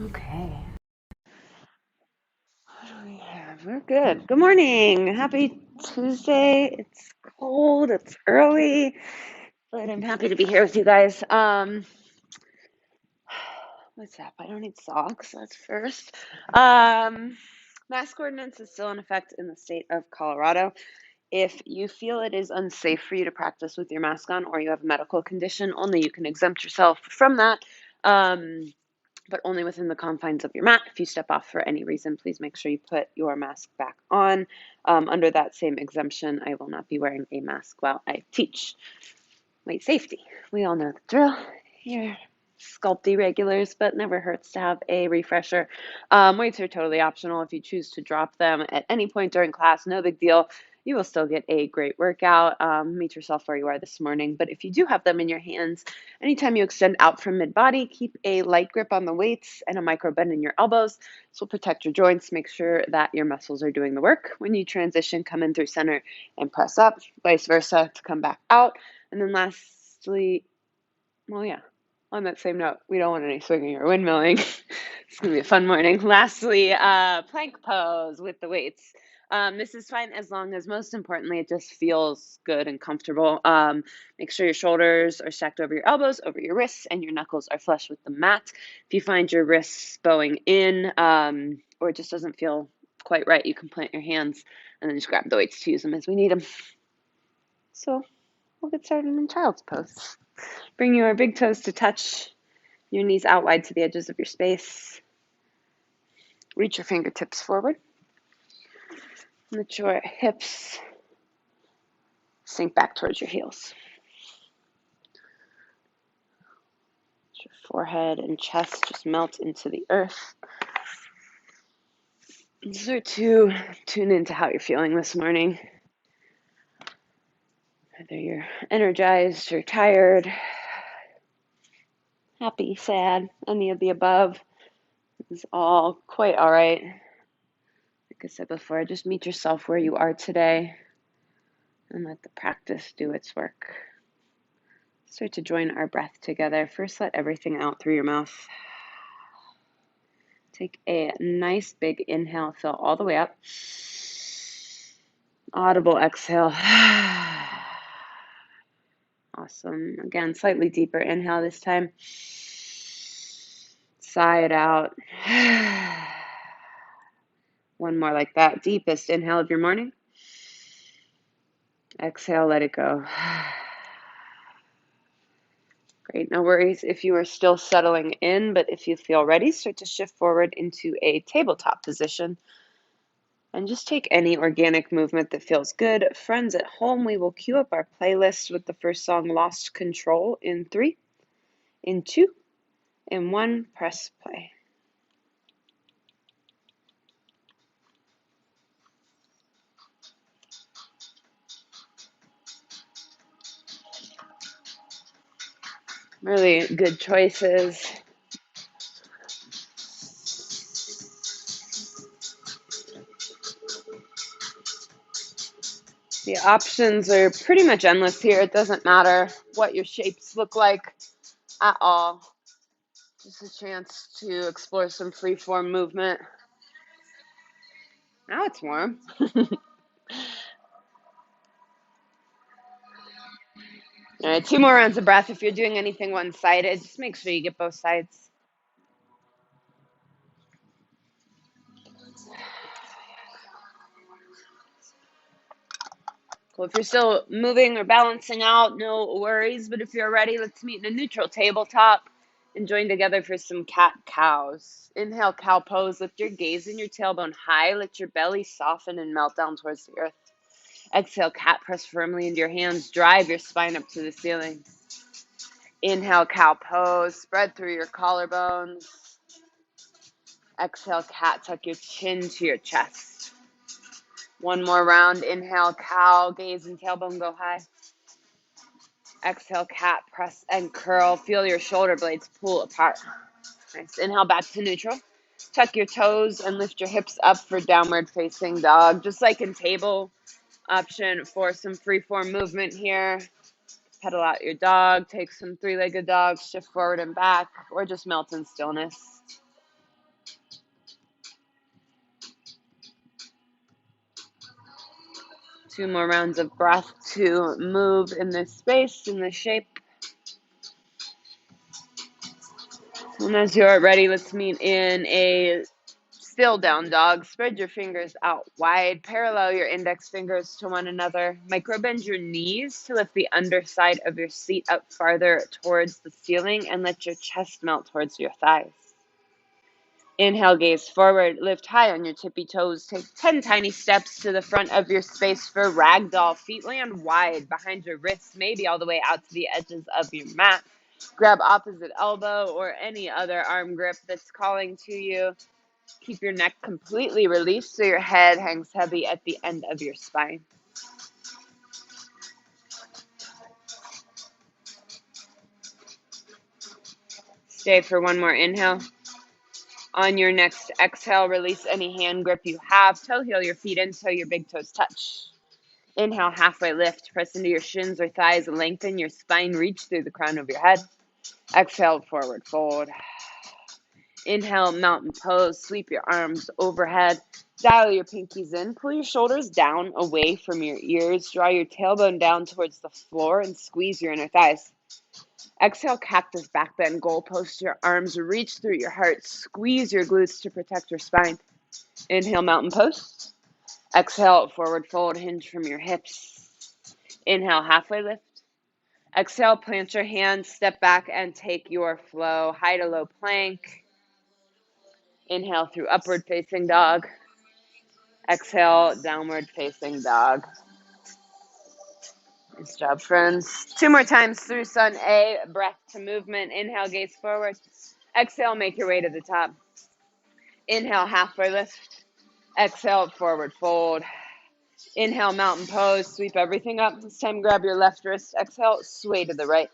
Okay. What do we have? We're good. Good morning. Happy Tuesday. It's cold. It's early, but I'm happy to be here with you guys. What's up? I don't need socks. That's first. Mask ordinance is still in effect in the state of Colorado. If you feel it is unsafe for you to practice with your mask on, or you have a medical condition, only you can exempt yourself from that. But only within the confines of your mat. If you step off for any reason, please make sure you put your mask back on. Under that same exemption, I will not be wearing a mask while I teach. Weight safety. We all know the drill. You're sculpty regulars, but never hurts to have a refresher. Weights are totally optional. If you choose to drop them at any point during class, no big deal. You will still get a great workout. Meet yourself where you are this morning. But if you do have them in your hands, anytime you extend out from mid-body, keep a light grip on the weights and a micro bend in your elbows. This will protect your joints. Make sure that your muscles are doing the work. When you transition, come in through center and press up, vice versa to come back out. And then lastly, on that same note, we don't want any swinging or windmilling. It's going to be a fun morning. Lastly, plank pose with the weights. This is fine as long as, most importantly, it just feels good and comfortable. Make sure your shoulders are stacked over your elbows, over your wrists, and your knuckles are flush with the mat. If you find your wrists bowing in, or it just doesn't feel quite right, you can plant your hands and then just grab the weights to use them as we need them. So we'll get started in child's pose. Bring your big toes to touch, your knees out wide to the edges of your space. Reach your fingertips forward. Let your hips sink back towards your heels. Let your forehead and chest just melt into the earth. And start to tune into how you're feeling this morning. Whether you're energized or tired, happy, sad, any of the above is all quite all right. Like I said before, just meet yourself where you are today and let the practice do its work. Start to join our breath together. First, let everything out through your mouth. Take a nice big inhale, fill all the way up. Audible exhale. Awesome. Again, slightly deeper inhale this time. Sigh it out. One more like that. Deepest inhale of your morning. Exhale, let it go. Great, no worries if you are still settling in, but if you feel ready, start to shift forward into a tabletop position. And just take any organic movement that feels good. Friends at home, we will cue up our playlist with the first song, Lost Control, in 3, in 2, in 1, press play. Really good choices. The options are pretty much endless here. It doesn't matter what your shapes look like at all. Just a chance to explore some free-form movement. Now it's warm. All right, 2 more rounds of breath. If you're doing anything one-sided, just make sure you get both sides. Cool. If you're still moving or balancing out, no worries. But if you're ready, let's meet in a neutral tabletop and join together for some cat-cows. Inhale, cow pose. Lift your gaze and your tailbone high. Let your belly soften and melt down towards the earth. Exhale, cat, press firmly into your hands. Drive your spine up to the ceiling. Inhale, cow pose. Spread through your collarbones. Exhale, cat, tuck your chin to your chest. One more round. Inhale, cow, gaze and tailbone go high. Exhale, cat, press and curl. Feel your shoulder blades pull apart. Nice. Inhale, back to neutral. Tuck your toes and lift your hips up for downward facing dog. Just like in table, option for some free-form movement here. Pedal out your dog. Take some 3-legged dogs. Shift forward and back, or just melt in stillness. 2 more rounds of breath to move in this space, in this shape. And as you're ready, let's meet in a still down dog. Spread your fingers out wide. Parallel your index fingers to one another. Micro bend your knees to lift the underside of your seat up farther towards the ceiling and let your chest melt towards your thighs. Inhale, gaze forward, lift high on your tippy toes. Take 10 tiny steps to the front of your space for ragdoll. Feet land wide behind your wrists, maybe all the way out to the edges of your mat. Grab opposite elbow or any other arm grip that's calling to you. Keep your neck completely released so your head hangs heavy at the end of your spine. Stay for one more inhale. On your next exhale, release any hand grip you have. Toe heel your feet in so your big toes touch. Inhale, halfway lift. Press into your shins or thighs. Lengthen your spine. Reach through the crown of your head. Exhale, forward fold. Inhale, mountain pose. Sweep your arms overhead. Dial your pinkies in. Pull your shoulders down away from your ears. Draw your tailbone down towards the floor and squeeze your inner thighs. Exhale, cactus back bend. Goal post your arms. Reach through your heart. Squeeze your glutes to protect your spine. Inhale, mountain pose. Exhale, forward fold. Hinge from your hips. Inhale, halfway lift. Exhale, plant your hands. Step back and take your flow. High to low plank. Inhale through upward facing dog. Exhale, downward facing dog. Nice job, friends. 2 more times through sun A. Breath to movement. Inhale, gaze forward. Exhale, make your way to the top. Inhale, halfway lift. Exhale, forward fold. Inhale, mountain pose. Sweep everything up. This time, grab your left wrist. Exhale, sway to the right.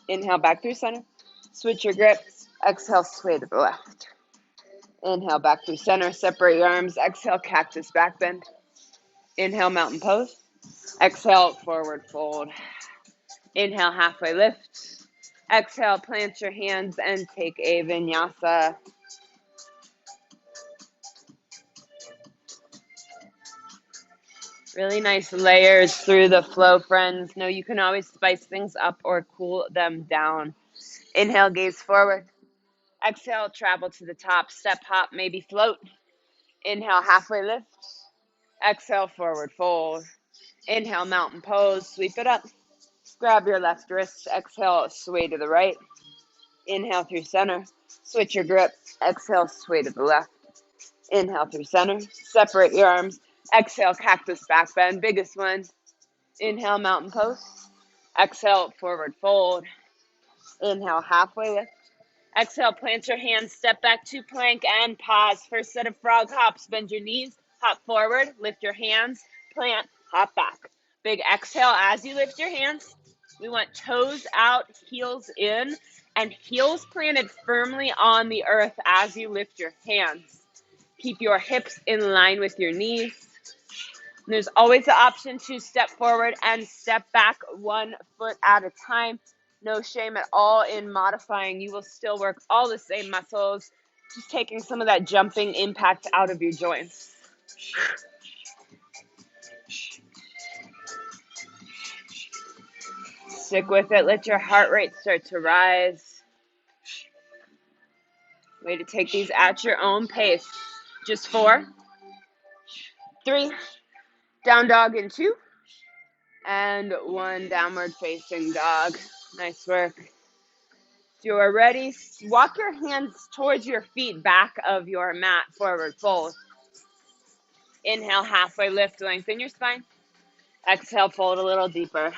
Inhale, back through center. Switch your grip. Exhale, sway to the left. Inhale, back through center. Separate your arms. Exhale, cactus back bend. Inhale, mountain pose. Exhale, forward fold. Inhale, halfway lift. Exhale, plant your hands and take a vinyasa. Really nice layers through the flow, friends. Know you can always spice things up or cool them down. Inhale, gaze forward. Exhale, travel to the top. Step, hop, maybe float. Inhale, halfway lift. Exhale, forward fold. Inhale, mountain pose. Sweep it up. Grab your left wrist. Exhale, sway to the right. Inhale through center. Switch your grip. Exhale, sway to the left. Inhale through center. Separate your arms. Exhale, cactus back bend. Biggest one. Inhale, mountain pose. Exhale, forward fold. Inhale, halfway lift. Exhale, plant your hands, step back to plank and pause. First set of frog hops. Bend your knees, hop forward, lift your hands, plant, hop back. Big exhale as you lift your hands. We want toes out, heels in, and heels planted firmly on the earth as you lift your hands. Keep your hips in line with your knees. And there's always the option to step forward and step back 1 foot at a time. No shame at all in modifying. You will still work all the same muscles, just taking some of that jumping impact out of your joints. Stick with it. Let your heart rate start to rise. Way to take these at your own pace. Just 4, 3, down dog in 2, and 1 downward facing dog. Nice work. If you are ready, walk your hands towards your feet, back of your mat, forward fold. Inhale, halfway lift, lengthen your spine. Exhale, fold a little deeper.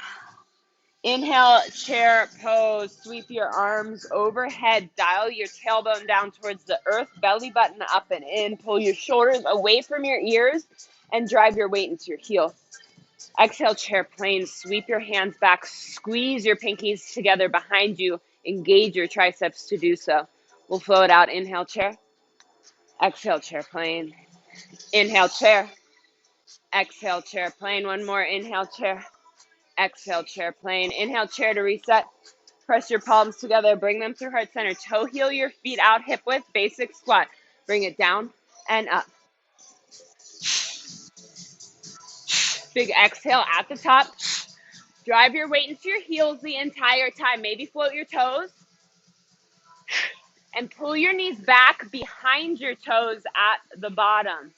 Inhale, chair pose. Sweep your arms overhead. Dial your tailbone down towards the earth, belly button up and in. Pull your shoulders away from your ears and drive your weight into your heels. Exhale, chair plane. Sweep your hands back. Squeeze your pinkies together behind you. Engage your triceps to do so. We'll flow it out. Inhale, chair. Exhale, chair plane. Inhale, chair. Exhale, chair plane. One more. Inhale, chair. Exhale, chair plane. Inhale, chair to reset. Press your palms together. Bring them through heart center. Toe heel your feet out, hip width, basic squat. Bring it down and up. Big exhale at the top. Drive your weight into your heels the entire time. Maybe float your toes. And pull your knees back behind your toes at the bottom.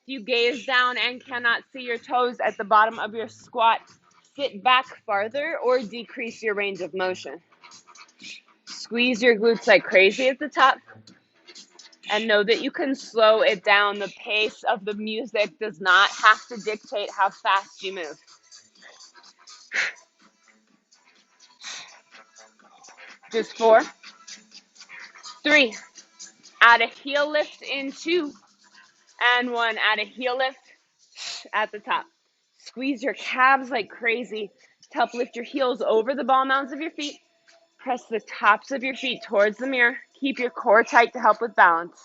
If you gaze down and cannot see your toes at the bottom of your squat, sit back farther or decrease your range of motion. Squeeze your glutes like crazy at the top. And know that you can slow it down. The pace of the music does not have to dictate how fast you move. Just 4, 3. Add a heel lift in 2. And 1. Add a heel lift at the top. Squeeze your calves like crazy to help lift your heels over the ball mounds of your feet. Press the tops of your feet towards the mirror. Keep your core tight to help with balance.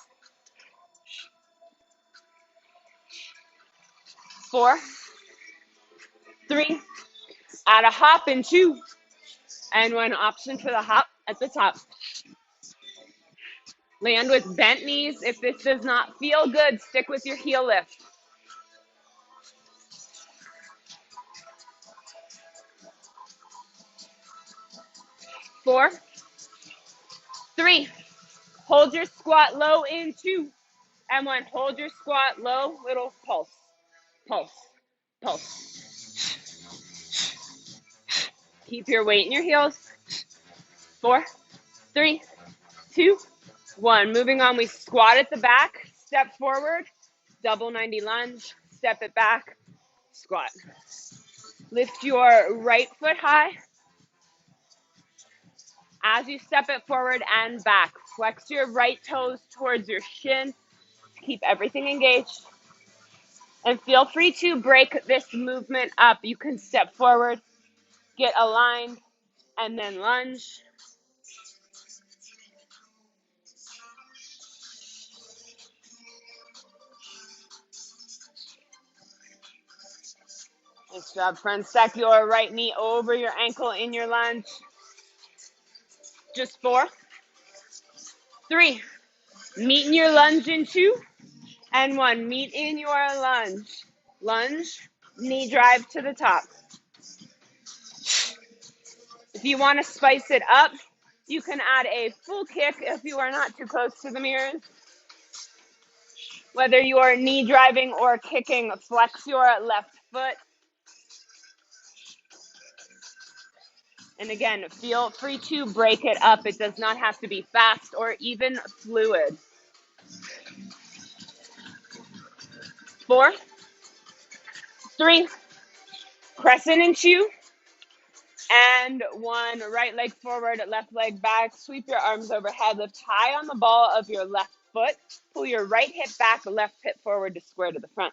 4, 3. Add a hop in 2. And 1. Option for the hop at the top. Land with bent knees. If this does not feel good, stick with your heel lift. 4, 3. Hold your squat low in 2. And 1. Hold your squat low. Little pulse. Pulse. Pulse. Keep your weight in your heels. 4, 3, 2, 1. Moving on, we squat at the back, step forward, double 90 lunge, step it back, squat. Lift your right foot high as you step it forward and back. Flex your right toes towards your shin to keep everything engaged. And feel free to break this movement up. You can step forward, get aligned, and then lunge. Nice job, friends. Stack your right knee over your ankle in your lunge. Just 4, 3. Meet in your lunge in 2. And 1. Meet in your lunge. Lunge, knee drive to the top. If you want to spice it up, you can add a full kick if you are not too close to the mirrors. Whether you are knee driving or kicking, flex your left foot. And again, feel free to break it up. It does not have to be fast or even fluid. 4, 3, crescent in 2, and 1. Right leg forward, left leg back. Sweep your arms overhead. Lift high on the ball of your left foot. Pull your right hip back, left hip forward to square to the front.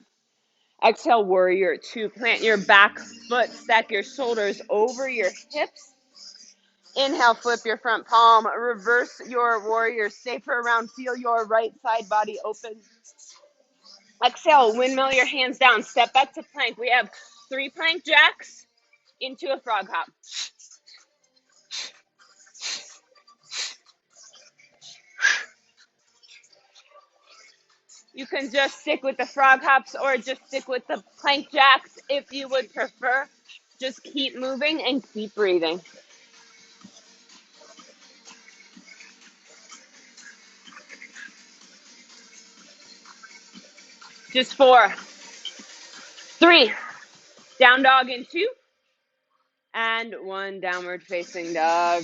Exhale, warrior 2. Plant your back foot. Stack your shoulders over your hips. Inhale, flip your front palm. Reverse your warrior. Stay for a round. Feel your right side body open. Exhale, windmill your hands down. Step back to plank. We have 3 plank jacks into a frog hop. You can just stick with the frog hops or just stick with the plank jacks if you would prefer. Just keep moving and keep breathing. Just 4, 3, down dog in 2, and 1, downward facing dog.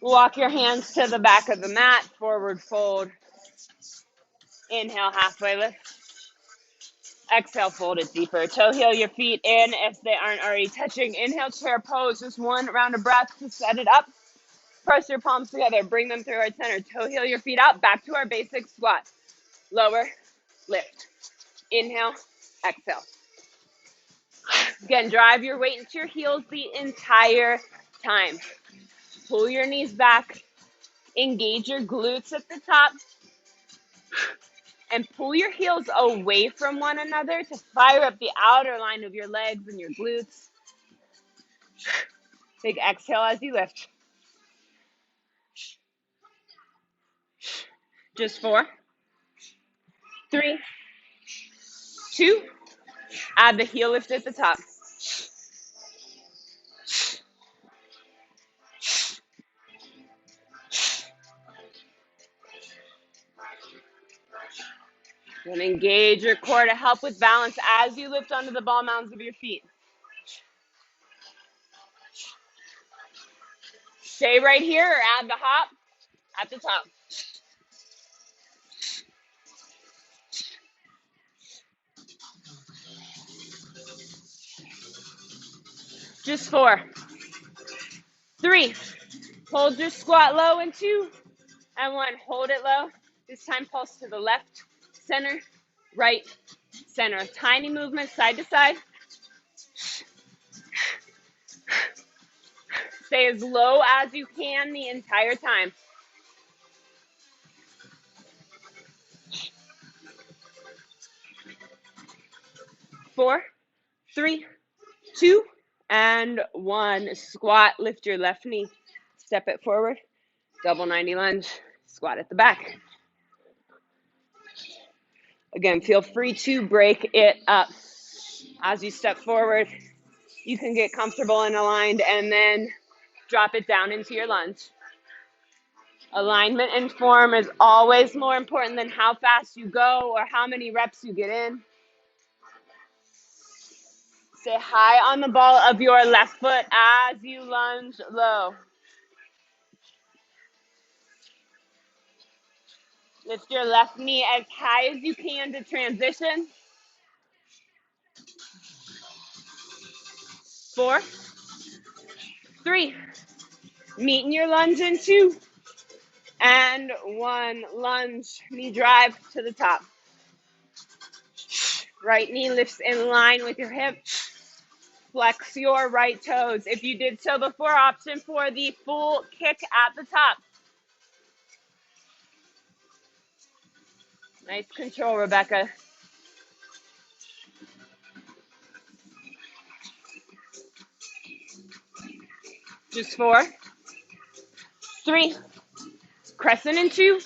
Walk your hands to the back of the mat, forward fold. Inhale, halfway lift. Exhale, fold it deeper. Toe heel your feet in if they aren't already touching. Inhale, chair pose. Just 1 round of breath to set it up. Press your palms together. Bring them through our center. Toe heel your feet out. Back to our basic squat. Lower, lift. Inhale, exhale. Again, drive your weight into your heels the entire time. Pull your knees back. Engage your glutes at the top. And pull your heels away from one another to fire up the outer line of your legs and your glutes. Big exhale as you lift. Just 4, 3, 2, Add the heel lift at the top. And engage your core to help with balance as you lift onto the ball mounds of your feet. Stay right here or add the hop at the top. Just 4, 3. Hold your squat low in 2, and 1. Hold it low. This time pulse to the left, center, right, center. Tiny movement side to side. Stay as low as you can the entire time. 4, 3, 2, and 1. Squat, lift your left knee, step it forward, double 90 lunge, squat at the back. Again, feel free to break it up as you step forward. You can get comfortable and aligned and then drop it down into your lunge. Alignment and form is always more important than how fast you go or how many reps you get in. Stay high on the ball of your left foot as you lunge low. Lift your left knee as high as you can to transition. 4, 3. Meet in your lunge in 2. And 1. Lunge, knee drive to the top. Right knee lifts in line with your hip. Flex your right toes. If you did so before, option for the full kick at the top. Nice control, Rebecca. Just 4, 3. Crescent in 2.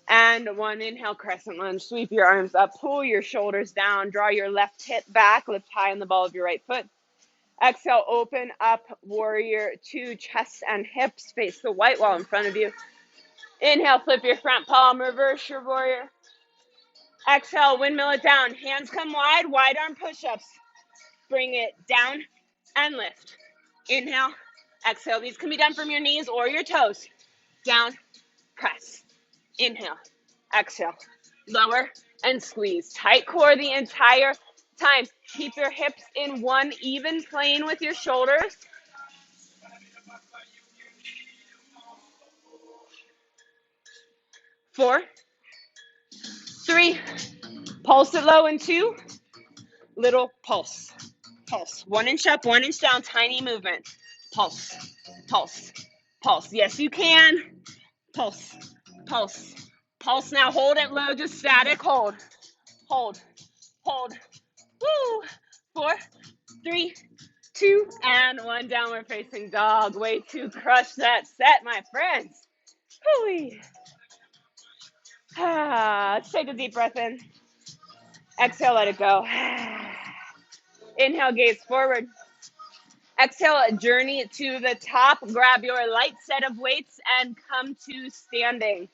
And 1. Inhale, crescent lunge. Sweep your arms up, pull your shoulders down, draw your left hip back, lift high on the ball of your right foot. Exhale, open up, warrior 2, chest and hips face the white wall in front of you. Inhale, flip your front palm, reverse your warrior. Exhale, windmill it down. Hands come wide, wide arm push-ups. Bring it down and lift. Inhale, exhale. These can be done from your knees or your toes. Down, press. Inhale, exhale. Lower and squeeze. Tight core the entire time. Keep your hips in one even plane with your shoulders. 4, 3. Pulse it low in 2. Little pulse. Pulse. 1 inch up, 1 inch down. Tiny movement. Pulse. Pulse. Pulse. Yes, you can. Pulse. Pulse. Pulse. Now hold it low. Just static. Hold. Hold. Hold. Woo. 4, 3, 2, and 1. Downward facing dog. Way to crush that set, my friends. Hooey. Let's take a deep breath in. Exhale, let it go. Inhale, gaze forward. Exhale, journey to the top. Grab your light set of weights and come to standing.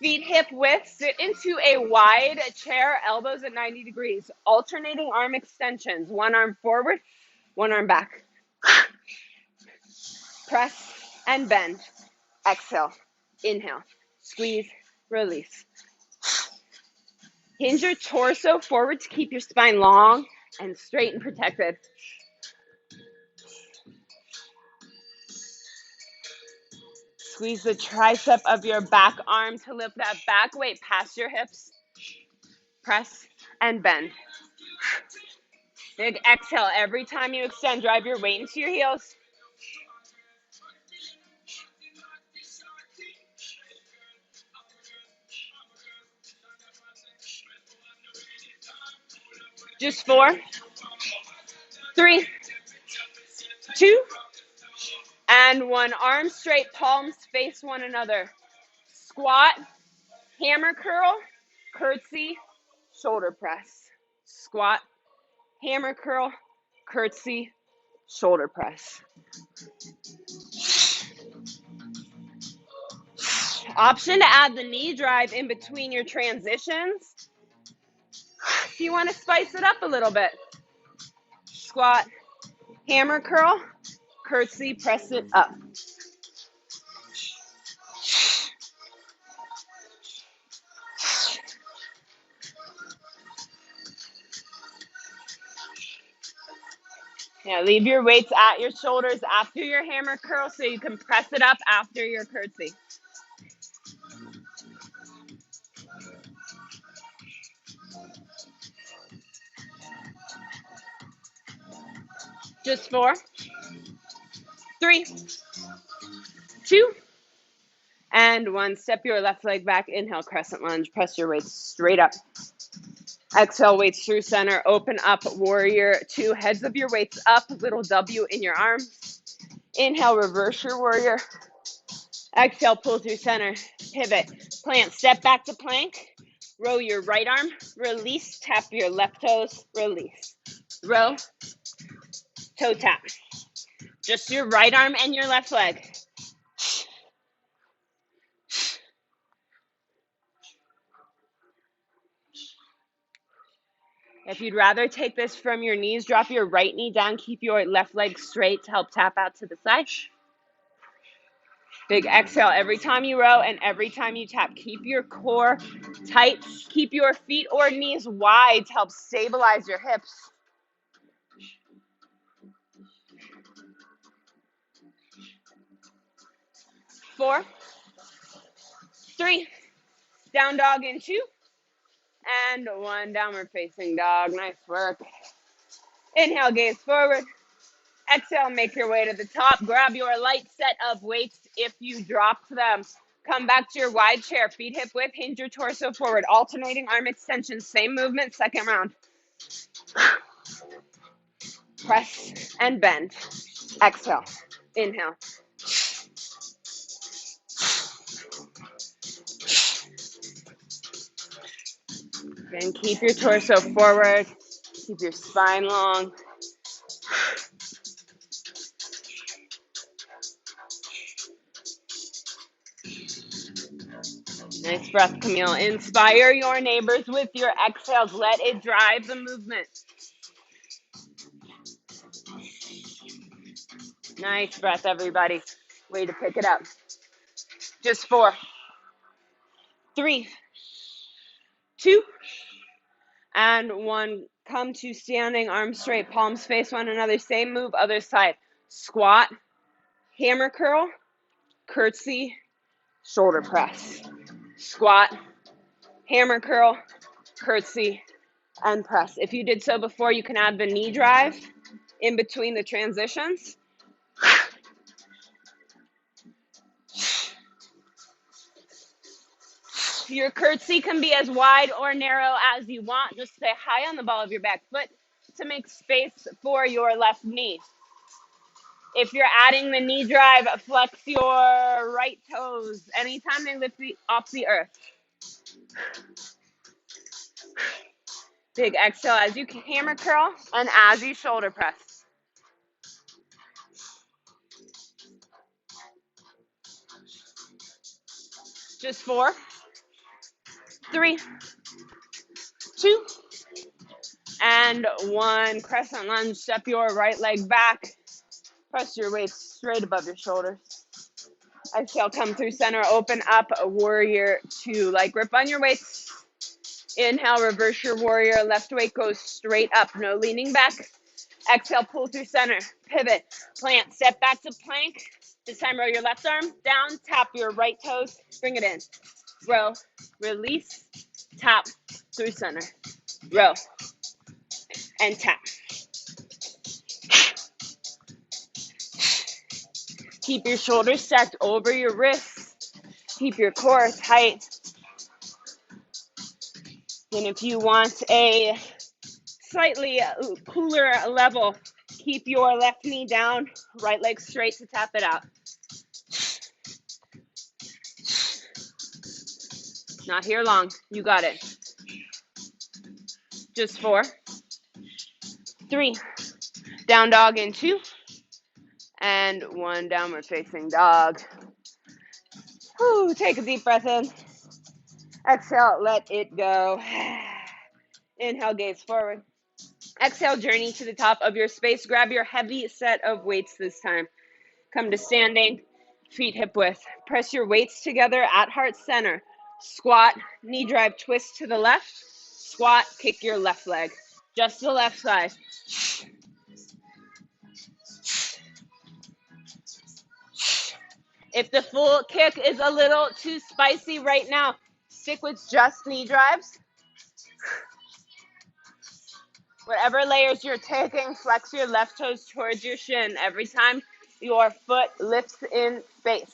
Feet hip width. Sit into a wide chair, elbows at 90 degrees. Alternating arm extensions. 1 arm forward, 1 arm back. Press and bend. Exhale. Inhale. Squeeze. Release. Hinge your torso forward to keep your spine long and straight and protected. Squeeze the tricep of your back arm to lift that back weight past your hips. Press and bend. Big exhale. Every time you extend, drive your weight into your heels. Just 4, 3, 2, and 1. Arms straight, palms face one another. Squat, hammer curl, curtsy, shoulder press. squat, hammer curl, curtsy, shoulder press. Option to add the knee drive in between your transitions if you want to spice it up a little bit. Squat, hammer curl, curtsy, press it up. Now leave your weights at your shoulders after your hammer curl so you can press it up after your curtsy. Just 4, 3, 2, and 1. Step your left leg back. Inhale, crescent lunge. Press your weights straight up. Exhale, weights through center. Open up, warrior 2. Heads of your weights up. Little W in your arms. Inhale, reverse your warrior. Exhale, pull through center. Pivot. Plant. Step back to plank. Row your right arm. Release. Tap your left toes. Release. Row. Toe tap. Just your right arm and your left leg. If you'd rather take this from your knees, drop your right knee down. Keep your left leg straight to help tap out to the side. Big exhale every time you row and every time you tap. Keep your core tight. Keep your feet or knees wide to help stabilize your hips. Four, 3, down dog in 2, and 1, downward facing dog. Nice work. Inhale, gaze forward. Exhale, make your way to the top. Grab your light set of weights if you dropped them. Come back to your wide chair. Feet hip width. Hinge your torso forward. Alternating arm extensions. Same movement. Second round. Press and bend. Exhale. Inhale. And keep your torso forward. Keep your spine long. Nice breath, Camille. Inspire your neighbors with your exhales. Let it drive the movement. Nice breath, everybody. Way to pick it up. Just 4, 3, 2, and 1. Come to standing, arms straight, palms face one another. Same move, other side. Squat, hammer curl, curtsy, shoulder press. Squat, hammer curl, curtsy, and press. If you did so before, you can add the knee drive in between the transitions. Your curtsy can be as wide or narrow as you want. Just stay high on the ball of your back foot to make space for your left knee. If you're adding the knee drive, flex your right toes anytime they lift off the earth. Big exhale as you hammer curl and as you shoulder press. Just 4, 3, 2, and 1. Crescent lunge. Step your right leg back. Press your weight straight above your shoulders. Exhale, come through center. Open up, a warrior 2. Light grip on your weights. Inhale, reverse your warrior. Left weight goes straight up. No leaning back. Exhale, pull through center. Pivot. Plant. Step back to plank. This time, row your left arm down. Tap your right toes. Bring it in. Row. Release. Tap. Through center. Row. And tap. Keep your shoulders stacked over your wrists. Keep your core tight. And if you want a slightly cooler level, keep your left knee down, right leg straight to tap it out. Not here long. You got it. Just 4, 3, down dog in 2, and 1, downward facing dog. Whew, take a deep breath in. Exhale, let it go. Inhale, gaze forward. Exhale, journey to the top of your space. Grab your heavy set of weights this time. Come to standing, feet hip width. Press your weights together at heart center. Squat, knee drive, twist to the left. Squat, kick your left leg. Just the left side. If the full kick is a little too spicy right now, stick with just knee drives. Whatever layers you're taking, flex your left toes towards your shin every time your foot lifts in space.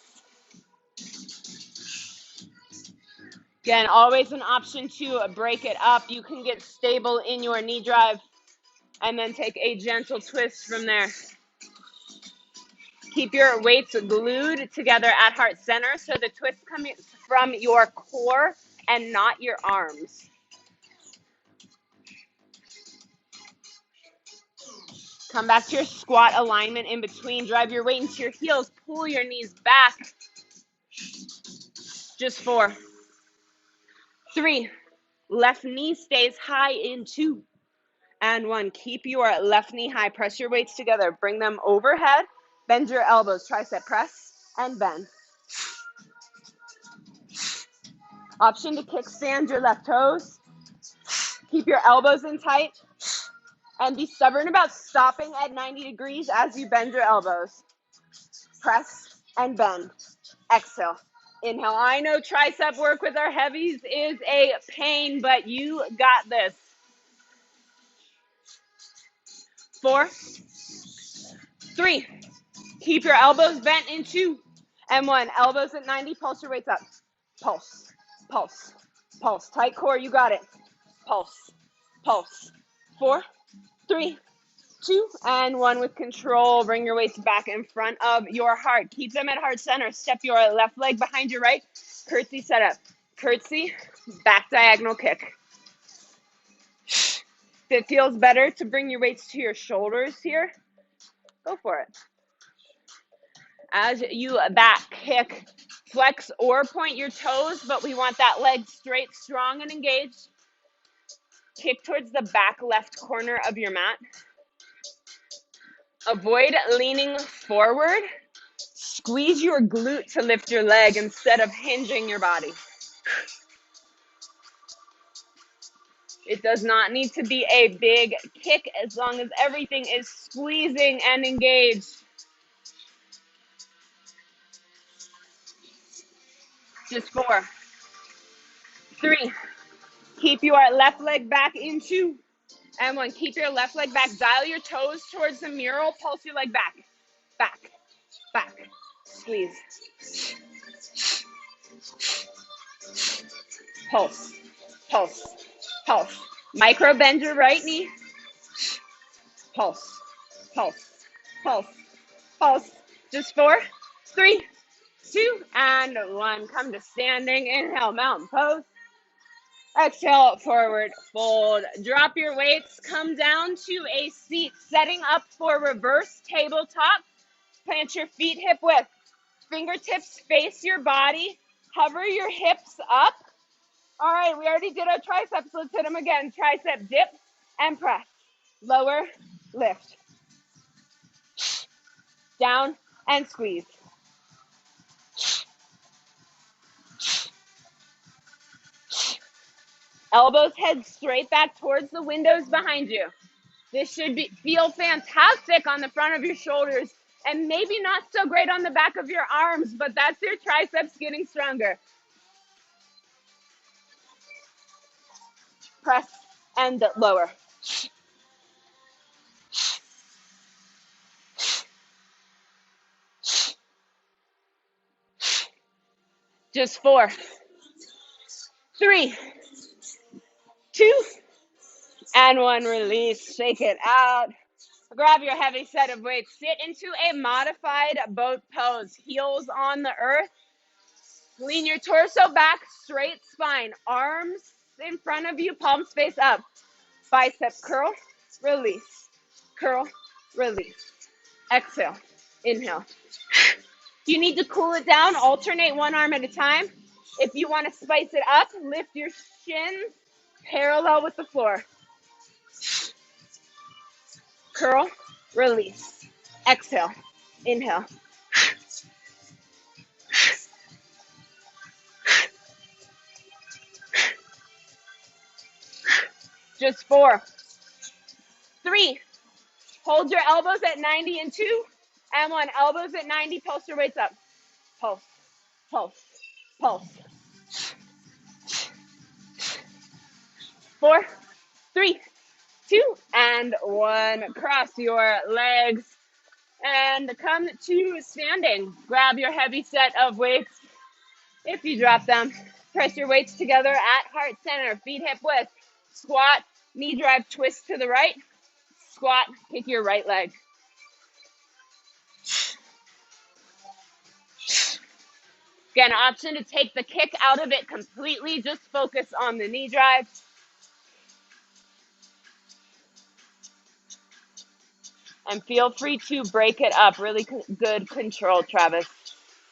Again, always an option to break it up. You can get stable in your knee drive and then take a gentle twist from there. Keep your weights glued together at heart center so the twist comes from your core and not your arms. Come back to your squat alignment in between. Drive your weight into your heels. Pull your knees back. Just 4, 3, left knee stays high in 2, and 1. Keep your left knee high. Press your weights together. Bring them overhead. Bend your elbows. Tricep press and bend. Option to kickstand your left toes. Keep your elbows in tight. And be stubborn about stopping at 90 degrees as you bend your elbows. Press and bend. Exhale. Inhale. I know tricep work with our heavies is a pain, but you got this. 4, 3. Keep your elbows bent in 2, and 1. Elbows at 90. Pulse your weights up. Pulse, pulse, pulse. Tight core. You got it. Pulse, pulse. 4, 3, 2, and 1 with control. Bring your weights back in front of your heart. Keep them at heart center. Step your left leg behind your right. Curtsy setup. Curtsy, back diagonal kick. If it feels better to bring your weights to your shoulders here, go for it. As you back kick, flex or point your toes, but we want that leg straight, strong, and engaged. Kick towards the back left corner of your mat. Avoid leaning forward. Squeeze your glute to lift your leg instead of hinging your body. It does not need to be a big kick as long as everything is squeezing and engaged. Just 4, 3. Keep your left leg back in 2. And 1. Keep your left leg back. Dial your toes towards the mural. Pulse your leg back. Back. Back. Squeeze. Pulse. Pulse. Pulse. Micro bend your right knee. Pulse. Pulse. Pulse. Pulse. Just 4, 3, 2, and 1. Come to standing. Inhale, mountain pose. Exhale, forward fold. Drop your weights. Come down to a seat. Setting up for reverse tabletop. Plant your feet hip width. Fingertips face your body. Hover your hips up. All right, we already did our triceps. Let's hit them again. Tricep dip and press. Lower, lift. Down and squeeze. Elbows head straight back towards the windows behind you. This should feel fantastic on the front of your shoulders and maybe not so great on the back of your arms, but that's your triceps getting stronger. Press and lower. Just 4, 3, 2, and 1. Release. Shake it out. Grab your heavy set of weights. Sit into a modified boat pose. Heels on the earth. Lean your torso back, straight spine. Arms in front of you, palms face up. bicep curl, release, curl, release. Exhale, inhale. If you need to cool it down, alternate one arm at a time. If you want to spice it up, lift your shins parallel with the floor. Curl, release. Exhale, inhale. Just 4, 3. Hold your elbows at 90 and 2. And 1. Elbows at 90. Pulse your weights up. Pulse, pulse, pulse. 4, 3, 2, and 1. Cross your legs and come to standing. Grab your heavy set of weights. If you drop them, press your weights together at heart center. Feet hip width. Squat, knee drive, twist to the right. Squat, kick your right leg. Again, option to take the kick out of it completely. Just focus on the knee drive. And feel free to break it up. Really good control, Travis.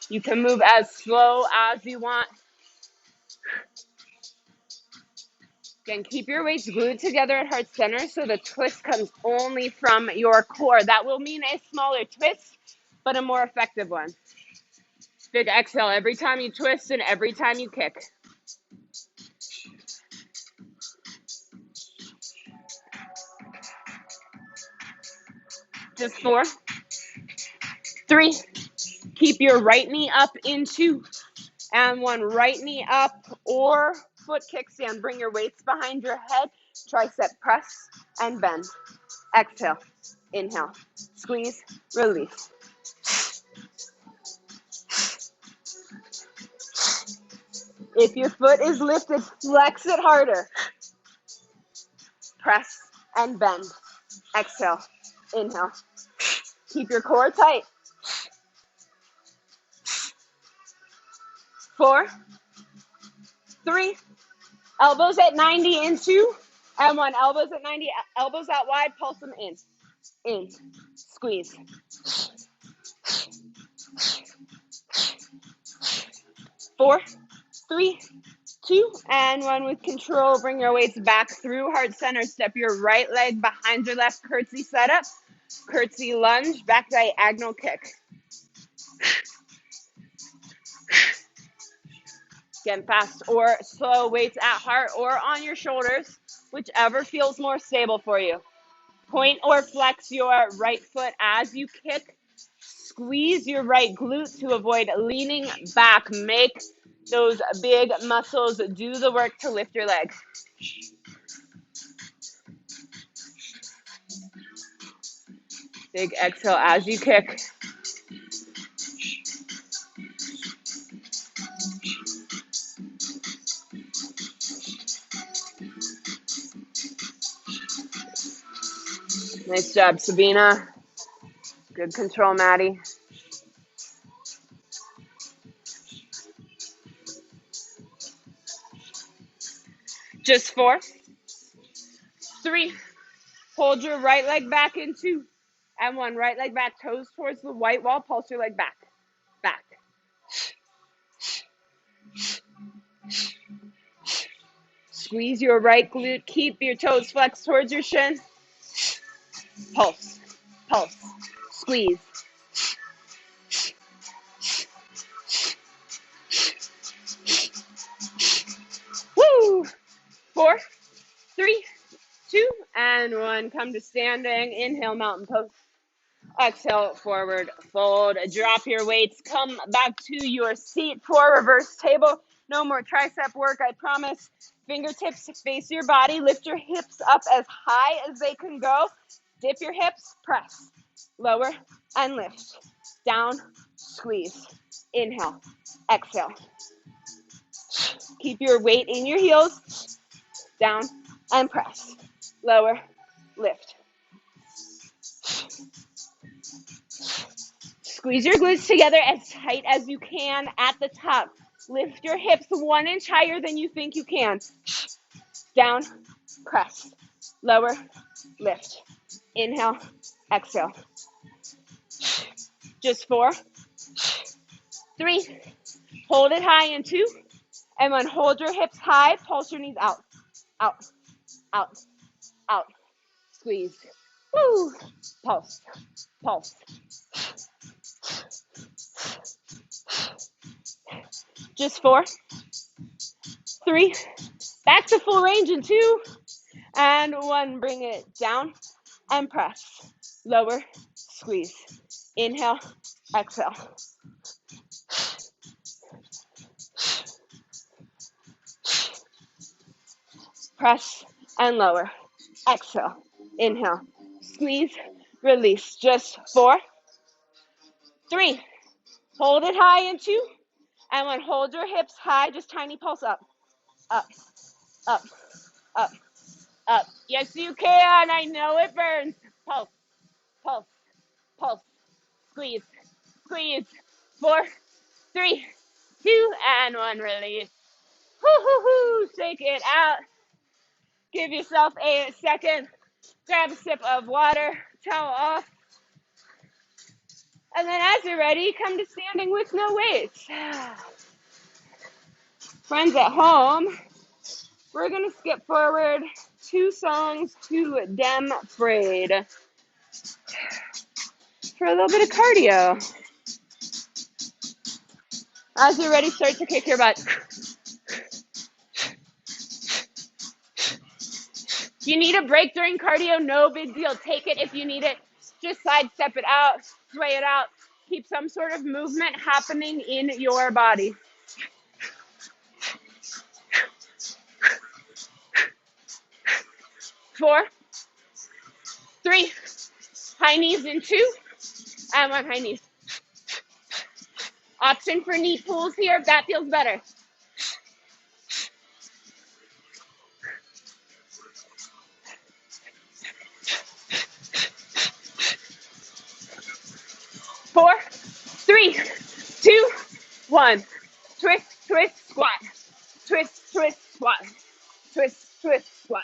You can move as slow as you want. Again, keep your weights glued together at heart center so the twist comes only from your core. That will mean a smaller twist, but a more effective one. Big exhale every time you twist and every time you kick. Just 4, 3. Keep your right knee up in 2. And 1. Right knee up or foot kickstand. Bring your weights behind your head. Tricep press and bend. Exhale. Inhale. Squeeze. Release. If your foot is lifted, flex it harder. Press and bend. Exhale. Inhale. Keep your core tight. 4, 3. Elbows at 90 in 2. And 1. Elbows at 90. Elbows out wide. Pulse them in. In. Squeeze. 4, 3, 2, and 1. With control, bring your weights back through heart center. Step your right leg behind your left. Curtsy setup. Curtsy lunge. Back diagonal kick. Again, fast or slow, weights at heart or on your shoulders, whichever feels more stable for you. Point or flex your right foot as you kick. Squeeze your right glute to avoid leaning back. Make those big muscles do the work to lift your leg. Big exhale as you kick. Nice job, Sabina. Good control, Maddie. Just 4, 3. Hold your right leg back in 2. And 1. Right leg back, toes towards the white wall. Pulse your leg back. Back. Squeeze your right glute. Keep your toes flexed towards your shin. Pulse. Pulse. Squeeze. Woo! 4, 3, 2, and 1. Come to standing. Inhale, mountain pose. Exhale, forward fold. Drop your weights. Come back to your seat for reverse table. No more tricep work, I promise. Fingertips face your body. Lift your hips up as high as they can go. Dip your hips, press. Lower and lift. Down, squeeze. Inhale, exhale. Keep your weight in your heels. Down and press. Lower, lift. Squeeze your glutes together as tight as you can at the top. Lift your hips 1 inch higher than you think you can. Down, press. lower, lift. Inhale, exhale. Just 4, 3, hold it high in 2, and then hold your hips high, pulse your knees out, out, out, out, squeeze, woo, pulse, pulse. Just 4, 3, back to full range in 2, and 1, bring it down, and press, lower, squeeze, inhale, exhale. Press and lower, exhale, inhale, squeeze, release. Just 4, 3, hold it high in 2, and then hold your hips high, just tiny pulse up, up, up, up, up. Yes, you can. I know it burns. Pulse, pulse, pulse, squeeze, squeeze. 4, 3, 2, and 1, release. Hoo, hoo, hoo. Shake it out. Give yourself a second. Grab a sip of water, towel off. And then as you're ready, come to standing with no weights. Friends at home, we're going to skip forward 2 songs to Dem Frayed for a little bit of cardio. As you're ready, start to kick your butt. If you need a break during cardio, no big deal. Take it if you need it. Just sidestep it out, sway it out. Keep some sort of movement happening in your body. 4, 3, high knees in 2, and 1 high knees. Option for knee pulls here if that feels better. 4, 3, 2, 1. Twist, twist, squat. Twist, twist, squat. Twist, twist, squat.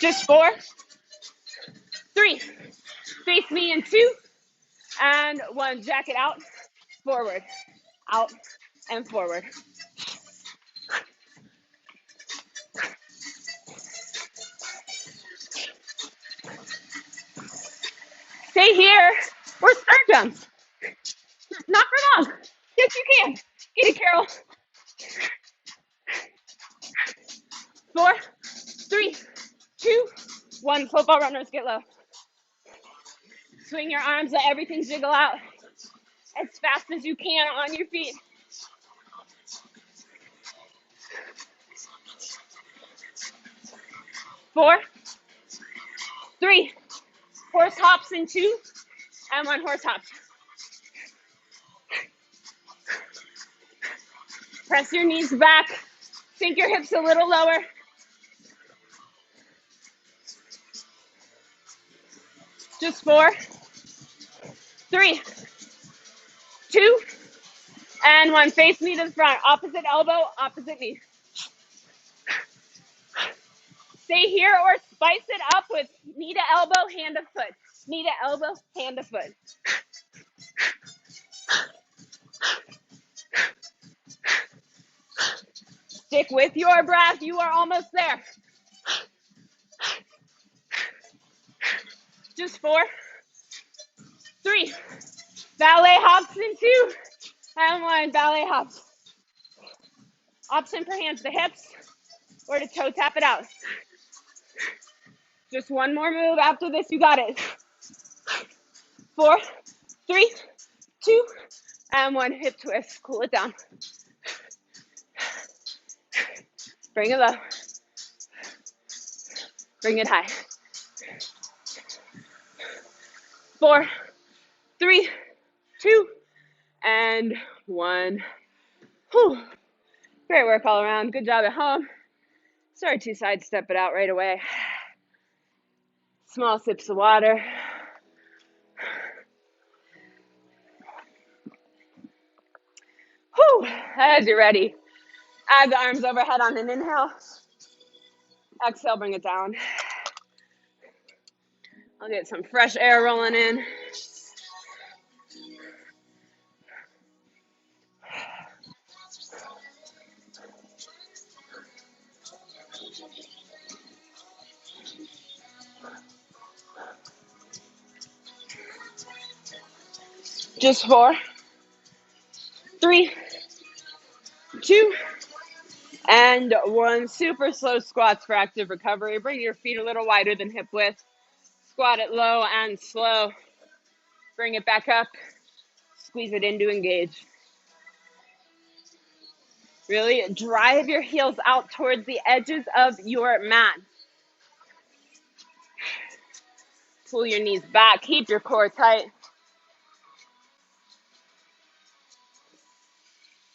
Just 4, 3. Face me in 2, and 1. Jack it out, forward, out, and forward. Stay here, or start jumps. Not for long. Yes, you can. Get it, Carol. 4, 3, 2, 1. Football runners, get low. Swing your arms, let everything jiggle out as fast as you can on your feet. 4, 3, horse hops in 2, and 1 horse hop. Press your knees back, sink your hips a little lower. Just 4, 3, 2, and 1. Face me to the front. Opposite elbow, opposite knee. Stay here or spice it up with knee to elbow, hand to foot. Knee to elbow, hand to foot. Stick with your breath. You are almost there. Just 4, 3. Ballet hops in 2, and 1. Ballet hops. Option for hands to hips or to toe tap it out. Just 1 more move. After this, you got it. 4, 3, 2, and 1. Hip twist. Cool it down. Bring it low. Bring it high. 4, 3, 2, and 1. Whew. Great work all around. Good job at home. Sorry to sidestep it out right away. Small sips of water. Whew, as you're ready, add the arms overhead on an inhale. Exhale, bring it down. I'll get some fresh air rolling in. Just 4, 3, 2, and 1. Super slow squats for active recovery. Bring your feet a little wider than hip width. Squat it low and slow. Bring it back up. Squeeze it in to engage. Really drive your heels out towards the edges of your mat. Pull your knees back. Keep your core tight.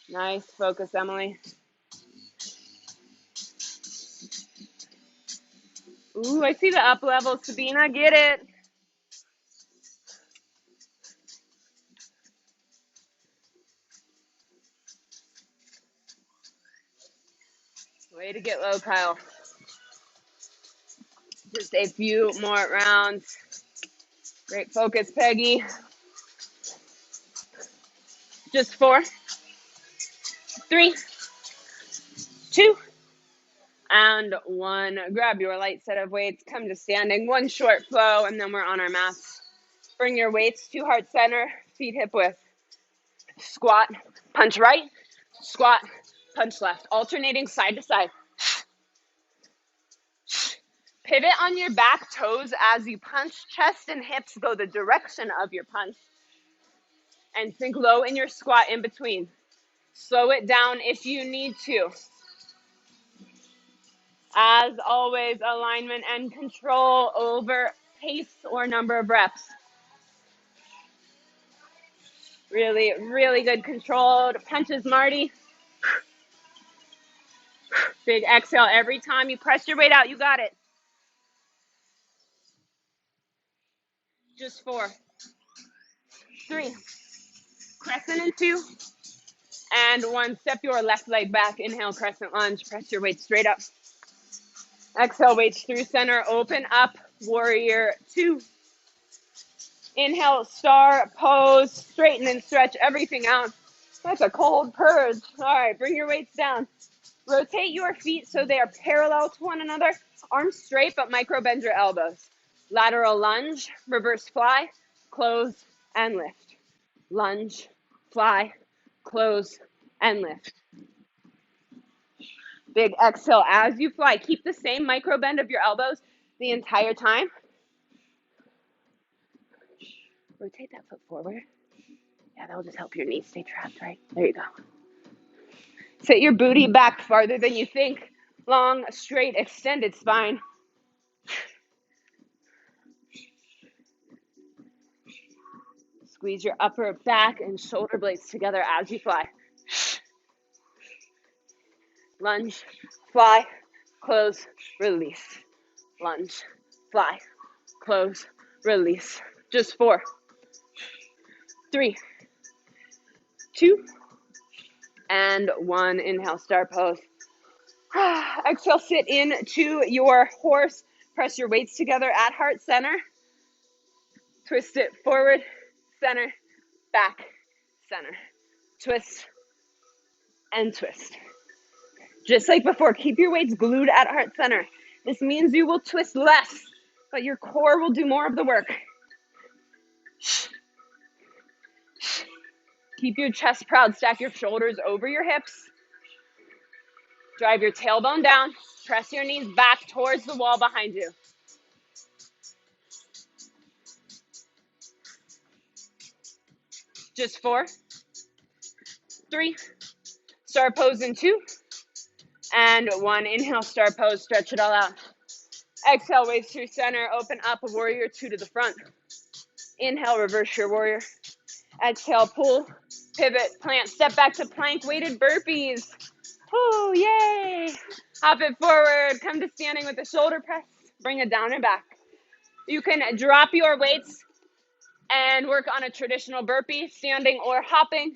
Nice. Focus, Emily. Ooh, I see the up level. Sabina, get it. Way to get low, Kyle. Just a few more rounds. Great focus, Peggy. Just 4, 3, 2, and 1. Grab your light set of weights. Come to standing. 1 short flow, and then we're on our mats. Bring your weights to heart center. Feet hip width. Squat, punch right. Squat, punch left. Alternating side to side. Pivot on your back toes as you punch. Chest and hips go the direction of your punch. And sink low in your squat in between. Slow it down if you need to. As always, alignment and control over pace or number of reps. Really, really good controlled punches, Marty. Big exhale every time you press your weight out. You got it. Just 4, 3, crescent in 2, and 1. Step your left leg back. Inhale, crescent lunge. Press your weight straight up. Exhale, weights through center. Open up, warrior 2. Inhale, star pose. Straighten and stretch everything out. That's a cold purge. All right, bring your weights down. Rotate your feet so they are parallel to one another. Arms straight, but micro bend your elbows. Lateral lunge, reverse fly, close, and lift. Lunge, fly, close, and lift. Big exhale as you fly. Keep the same micro bend of your elbows the entire time. Rotate that foot forward. Yeah, that'll just help your knees stay trapped, right? There you go. Sit your booty back farther than you think. Long, straight, extended spine. Squeeze your upper back and shoulder blades together as you fly. Lunge, fly, close, release. Lunge, fly, close, release. Just 4, 3, 2, and 1. Inhale, star pose. Exhale, sit into your horse. Press your weights together at heart center. Twist it forward, center, back, center. Twist and twist. Just like before, keep your weights glued at heart center. This means you will twist less, but your core will do more of the work. Keep your chest proud. Stack your shoulders over your hips. Drive your tailbone down. Press your knees back towards the wall behind you. Just 4, 3, star pose in 2, and 1. Inhale, star pose. Stretch it all out. Exhale, weights through center. Open up, a warrior 2 to the front. Inhale, reverse your warrior. Exhale, pull, pivot, plant, step back to plank, weighted burpees. Woo, yay. Hop it forward, come to standing with the shoulder press. Bring it down and back. You can drop your weights and work on a traditional burpee, standing or hopping.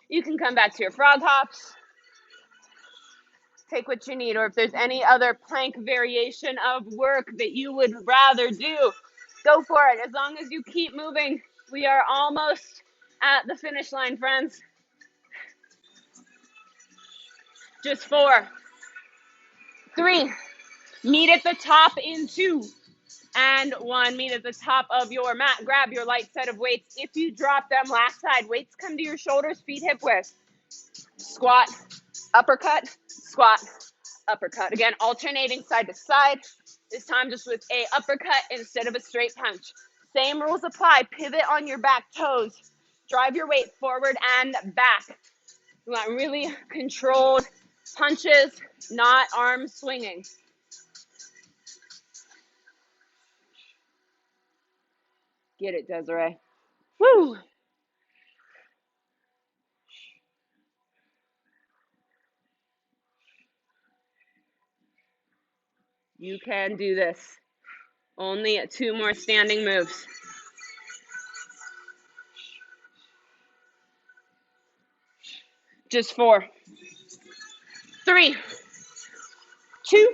You can come back to your frog hops. Take what you need, or if there's any other plank variation of work that you would rather do, go for it. As long as you keep moving, we are almost at the finish line, friends. Just 4, 3, meet at the top in 2, and 1, meet at the top of your mat. Grab your light set of weights. If you drop them last side, weights come to your shoulders, feet hip width. Squat, uppercut, squat, uppercut. Again, alternating side to side. This time just with a uppercut instead of a straight punch. Same rules apply. Pivot on your back toes. Drive your weight forward and back. You want really controlled punches, not arm swinging. Get it, Desiree. Woo! You can do this. Only 2 more standing moves. Just 4, 3, 2,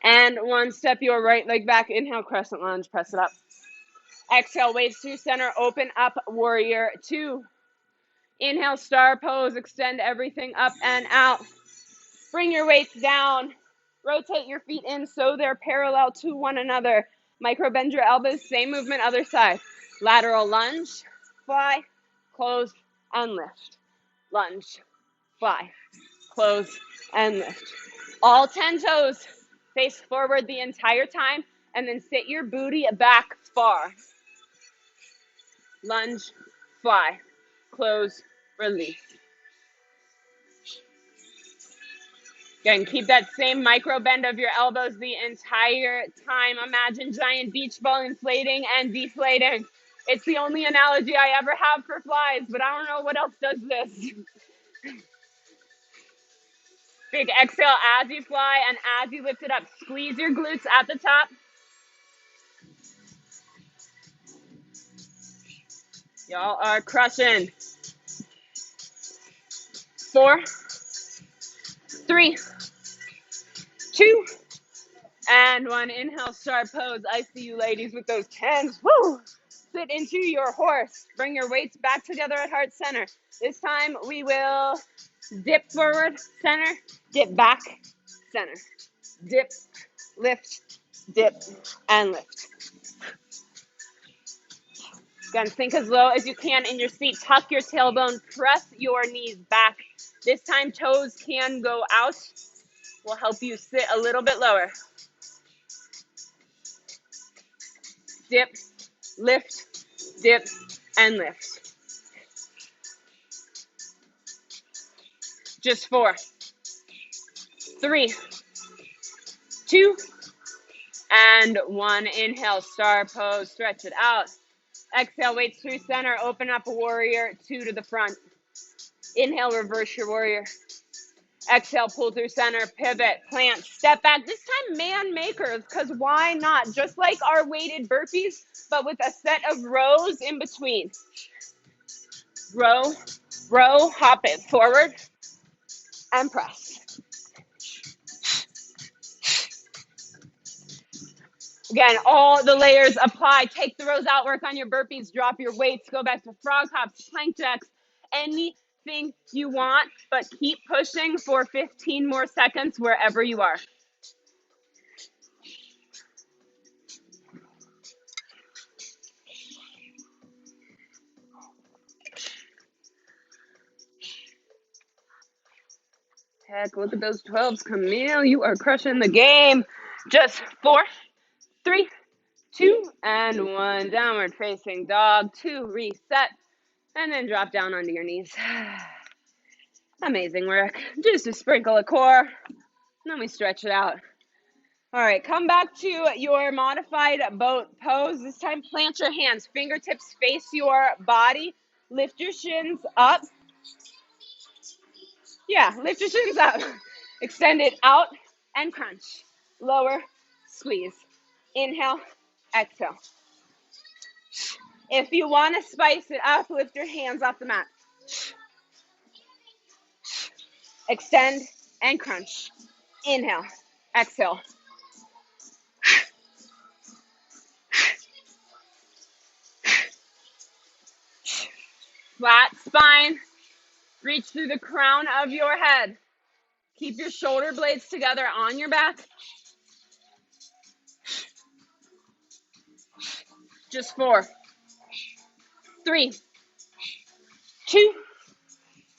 and 1. Step your right leg back. Inhale, crescent lunge, press it up. Exhale, weights through center, open up, warrior 2. Inhale, star pose, extend everything up and out. Bring your weights down. Rotate your feet in so they're parallel to one another. Micro bend your elbows, same movement, other side. Lateral lunge, fly, close, and lift. Lunge, fly, close, and lift. All 10 toes face forward the entire time, and then sit your booty back far. Lunge, fly, close, release. Again, keep that same micro bend of your elbows the entire time. Imagine giant beach ball inflating and deflating. It's the only analogy I ever have for flies, but I don't know what else does this. Big exhale as you fly and as you lift it up. Squeeze your glutes at the top. Y'all are crushing. 4, 3, 2, and 1. Inhale, star pose. I see you ladies with those 10s. Woo! Sit into your horse. Bring your weights back together at heart center. This time we will dip forward, center, dip back, center. Dip, lift, dip, and lift. Again, sink as low as you can in your seat. Tuck your tailbone. Press your knees back. This time toes can go out. Will help you sit a little bit lower. Dip, lift, dip, and lift. Just 4, 3, 2, and 1. Inhale, star pose. Stretch it out. Exhale, weights through center. Open up, warrior 2 to the front. Inhale, reverse your warrior. Exhale, pull through center, pivot, plant, step back. This time man makers, because why not? Just like our weighted burpees, but with a set of rows in between. Row, row, hop it forward, and press. Again, all the layers apply. Take the rows out, work on your burpees, drop your weights, go back to frog hops, plank jacks, anything you want, but keep pushing for 15 more seconds wherever you are. Heck, look at those 12s, Camille. You are crushing the game. Just 4, 3, 2, and 1. Downward facing dog. 2, reset, and then drop down onto your knees. Amazing work. Just a sprinkle of core, and then we stretch it out. All right, come back to your modified boat pose. This time, plant your hands. Fingertips face your body. Lift your shins up. Yeah, lift your shins up. Extend it out and crunch. Lower, squeeze. Inhale, exhale. If you want to spice it up, lift your hands off the mat. Extend and crunch. Inhale, exhale. Flat spine. Reach through the crown of your head. Keep your shoulder blades together on your back. Just 4, 3, 2,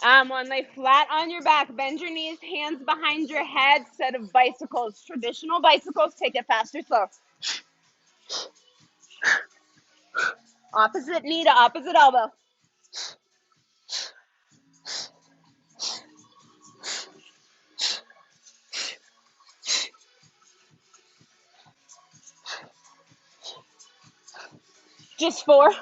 and 1. Lay flat on your back. Bend your knees, hands behind your head. Set of bicycles. Traditional bicycles. Take it fast or slow. Opposite knee to opposite elbow. Just 4,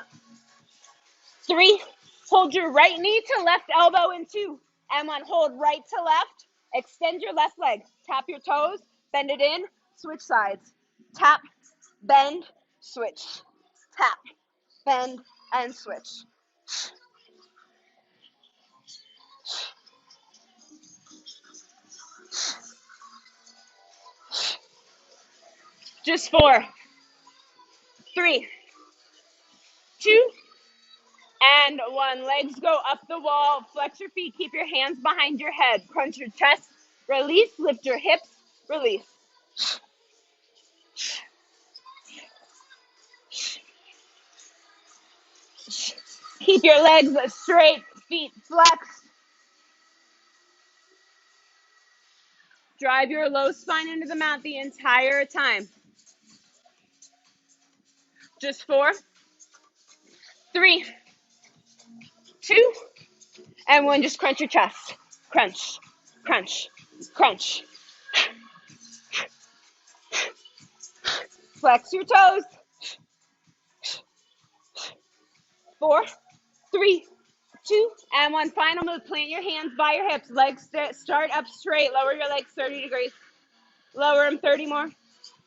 3. Hold your right knee to left elbow in 2. And 1. Hold right to left. Extend your left leg. Tap your toes. Bend it in. Switch sides. Tap, bend, switch. Tap, bend, and switch. Just 4, 3, 2, and 1. Legs go up the wall. Flex your feet. Keep your hands behind your head. Crunch your chest. Release. Lift your hips. Release. Keep your legs straight. Feet flexed. Drive your low spine into the mat the entire time. Just 4, 3, 2, and 1. Just crunch your chest. Crunch, crunch, crunch. Flex your toes. 4, 3, 2, and 1. Final move. Plant your hands by your hips. Legs start up straight. Lower your legs 30 degrees. Lower them 30 more.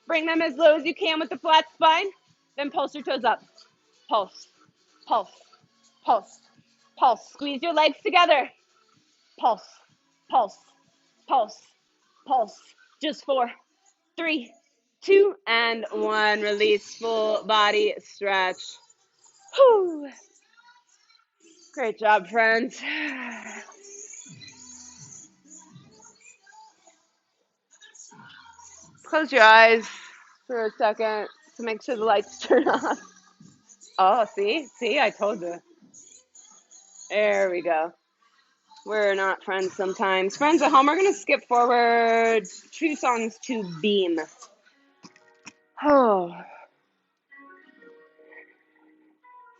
Bring them as low as you can with the flat spine. Then pulse your toes up. Pulse, pulse, pulse, pulse. Squeeze your legs together. Pulse, pulse, pulse, pulse. Just 4, 3, 2, and 1. Release. Full body stretch. Whew. Great job, friends. Close your eyes for a second to make sure the lights turn off. Oh, see, I told you. There we go. We're not friends sometimes. Friends at home, we're going to skip forward 2 songs to beam. Oh.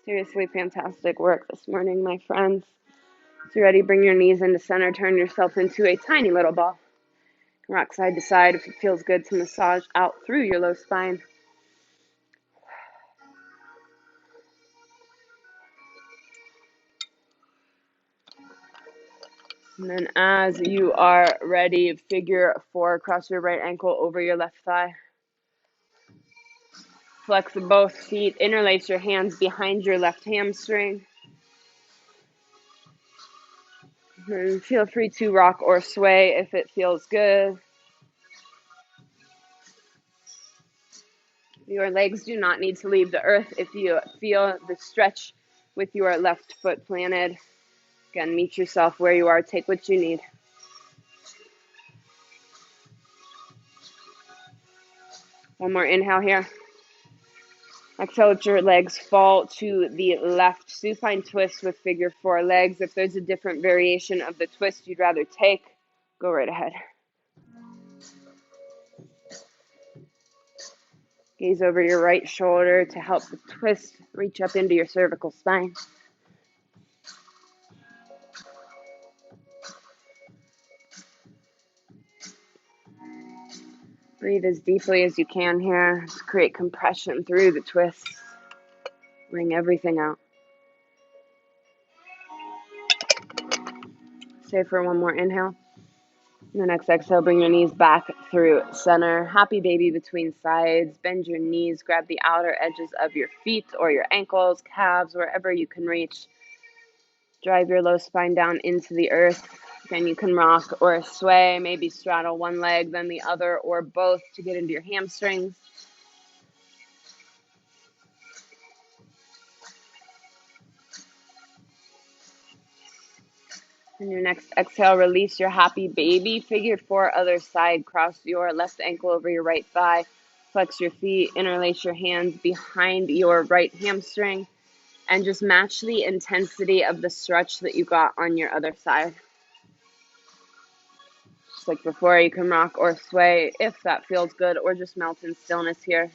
Seriously fantastic work this morning, my friends. So you're ready, bring your knees into center. Turn yourself into a tiny little ball. Rock side to side if it feels good to massage out through your low spine. And then as you are ready, figure 4, cross your right ankle over your left thigh. Flex both feet, interlace your hands behind your left hamstring. And feel free to rock or sway if it feels good. Your legs do not need to leave the earth if you feel the stretch with your left foot planted. Again, meet yourself where you are. Take what you need. One more inhale here. Exhale, let your legs fall to the left. Supine twist with figure 4 legs. If there's a different variation of the twist you'd rather take, go right ahead. Gaze over your right shoulder to help the twist reach up into your cervical spine. Breathe as deeply as you can here to create compression through the twist. Bring everything out. Stay for one more inhale. The next exhale, bring your knees back through center. Happy baby between sides. Bend your knees, grab the outer edges of your feet or your ankles, calves, wherever you can reach. Drive your low spine down into the earth. Again, you can rock or sway, maybe straddle one leg, then the other, or both to get into your hamstrings. And your next exhale, release your happy baby. Figure four, other side. Cross your left ankle over your right thigh. Flex your feet, interlace your hands behind your right hamstring, and just match the intensity of the stretch that you got on your other side. Just like before, you can rock or sway if that feels good, or just melt in stillness here.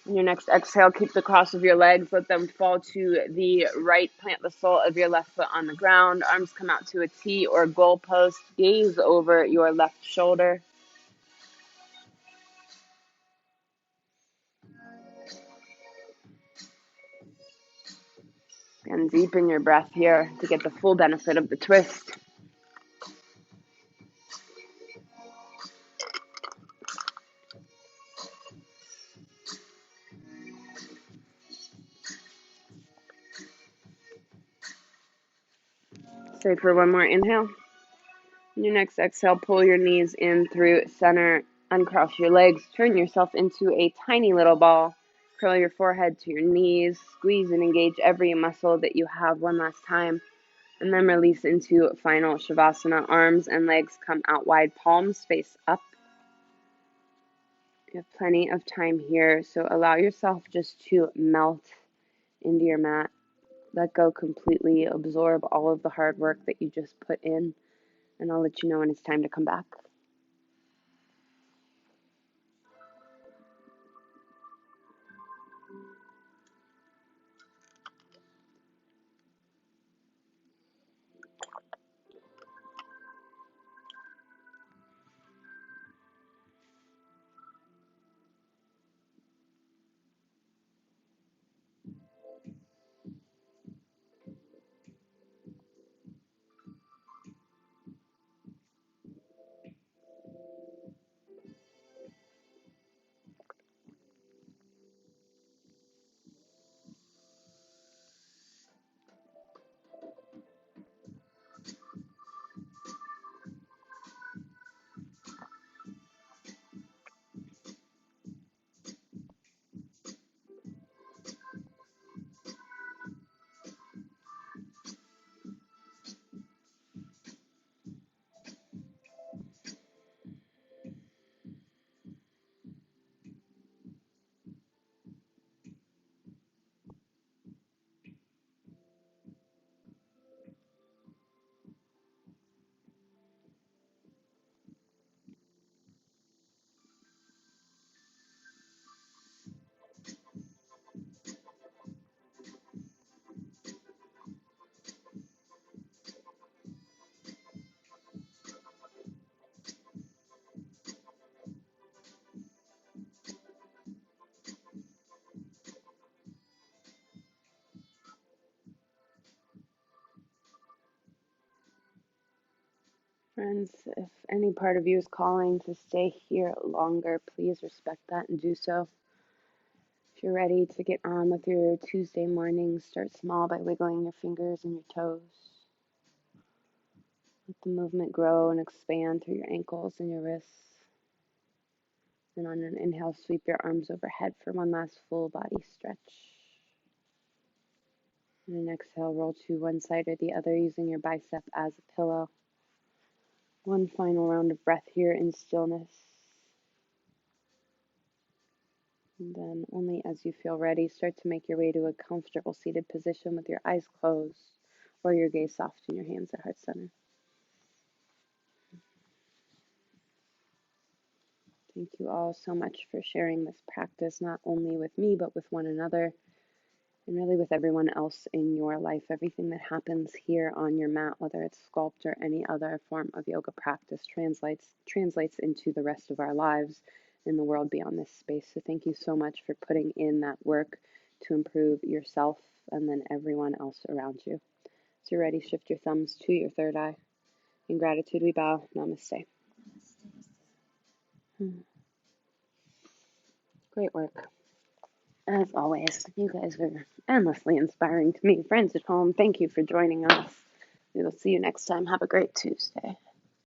On your next exhale, keep the cross of your legs. Let them fall to the right. Plant the sole of your left foot on the ground. Arms come out to a T or goal post. Gaze over your left shoulder. And deepen your breath here to get the full benefit of the twist. Stay for one more inhale. On your next exhale, pull your knees in through center. Uncross your legs. Turn yourself into a tiny little ball. Curl your forehead to your knees. Squeeze and engage every muscle that you have one last time. And then release into final Shavasana. Arms and legs come out wide, palms face up. You have plenty of time here, so allow yourself just to melt into your mat. Let go completely, absorb all of the hard work that you just put in, and I'll let you know when it's time to come back. Friends, if any part of you is calling to stay here longer, please respect that and do so. If you're ready to get on with your Tuesday morning, start small by wiggling your fingers and your toes. Let the movement grow and expand through your ankles and your wrists. And on an inhale, sweep your arms overhead for one last full body stretch. And an exhale, roll to one side or the other using your bicep as a pillow. One final round of breath here in stillness. And then only as you feel ready, start to make your way to a comfortable seated position with your eyes closed or your gaze soft in your hands at heart center. Thank you all so much for sharing this practice, not only with me, but with one another, and really with everyone else in your life. Everything that happens here on your mat, whether it's sculpt or any other form of yoga practice, translates into the rest of our lives in the world beyond this space. So thank you so much for putting in that work to improve yourself and then everyone else around you. So you're ready, shift your thumbs to your third eye. In gratitude, we bow. Namaste. Great work. As always, you guys are endlessly inspiring to me. Friends at home, thank you for joining us. We will see you next time. Have a great Tuesday.